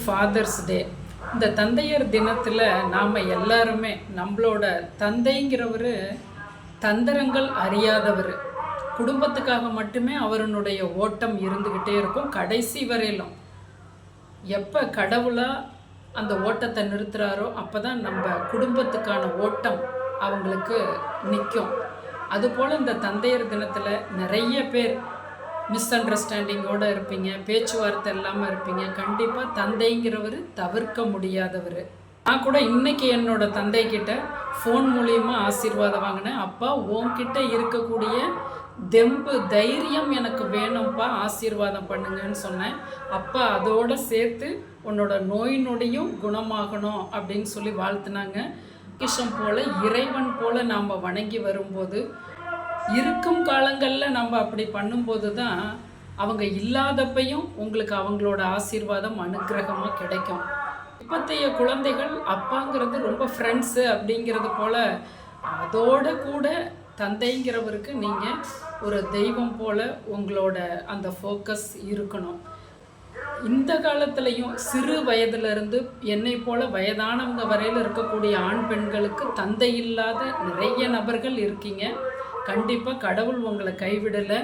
Fathers டே. இந்த தந்தையர் தினத்தில் நாம் எல்லாருமே நம்மளோட தந்தைங்கிறவர் தந்திரங்கள் அறியாதவர். குடும்பத்துக்காக மட்டுமே அவருடைய ஓட்டம் இருந்துக்கிட்டே இருக்கும் கடைசி வரையிலும். எப்போ கடவுளாக அந்த ஓட்டத்தை நிறுத்துகிறாரோ அப்போ தான் நம்ம குடும்பத்துக்கான ஓட்டம் அவங்களுக்கு நிற்கும். அதுபோல் இந்த தந்தையர் தினத்தில் நிறைய பேர் மிஸ் அண்டர்ஸ்டாண்டிங்கோடு இருப்பீங்க, பேச்சுவார்த்தை இல்லாமல் இருப்பீங்க. கண்டிப்பாக தந்தைங்கிறவர் தவிர்க்க முடியாதவர். நான் கூட இன்றைக்கி என்னோடய தந்தைக்கிட்ட ஃபோன் மூலியமாக ஆசீர்வாதம் வாங்கினேன். அப்பா உன்கிட்ட இருக்கக்கூடிய தெம்பு தைரியம் எனக்கு வேணும்ப்பா, ஆசீர்வாதம் பண்ணுங்கன்னு சொன்னேன். அப்பா அதோடு சேர்த்து உன்னோட நோய் நொடியும் குணமாகணும் அப்படின்னு சொல்லி வாழ்த்துனாங்க. கிஷம் போல் இறைவன் போல் நாம் வணங்கி வரும்போது, இருக்கும் காலங்களில் நம்ம அப்படி பண்ணும்போது தான் அவங்க இல்லாதப்பையும் உங்களுக்கு அவங்களோட ஆசீர்வாதம் அனுக்கிரகமாக கிடைக்கும். இப்போத்தைய குழந்தைகள் அப்பாங்கிறது ரொம்ப ஃப்ரெண்ட்ஸு அப்படிங்கிறது போல், அதோட கூட தந்தைங்கிறவருக்கு நீங்கள் ஒரு தெய்வம் போல் உங்களோட அந்த ஃபோக்கஸ் இருக்கணும். இந்த காலத்துலேயும் சிறு வயதிலிருந்து என்னை போல் வயதானவங்க வரையில் இருக்கக்கூடிய ஆண் பெண்களுக்கு தந்தை இல்லாத நிறைய நபர்கள் இருக்கீங்க. கண்டிப்பாக கடவுள் உங்களை கைவிடலை.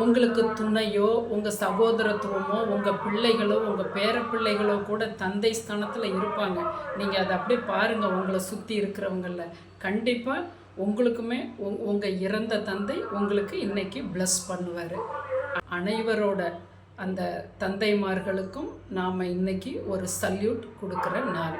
உங்களுக்கு துணையோ உங்கள் சகோதரத்துவமோ உங்கள் பிள்ளைகளோ உங்கள் பேரப்பிள்ளைகளோ கூட தந்தை ஸ்தானத்தில் இருப்பாங்க. நீங்கள் அதை அப்படியே பாருங்கள். உங்களை சுற்றி இருக்கிறவங்களில் கண்டிப்பாக உங்களுக்குமே உங்கள் இறந்த தந்தை உங்களுக்கு இன்றைக்கி ப்ளஸ் பண்ணுவார். அனைவரோட அந்த தந்தைமார்களுக்கும் நாம் இன்றைக்கி ஒரு சல்யூட் கொடுக்குற நாள்.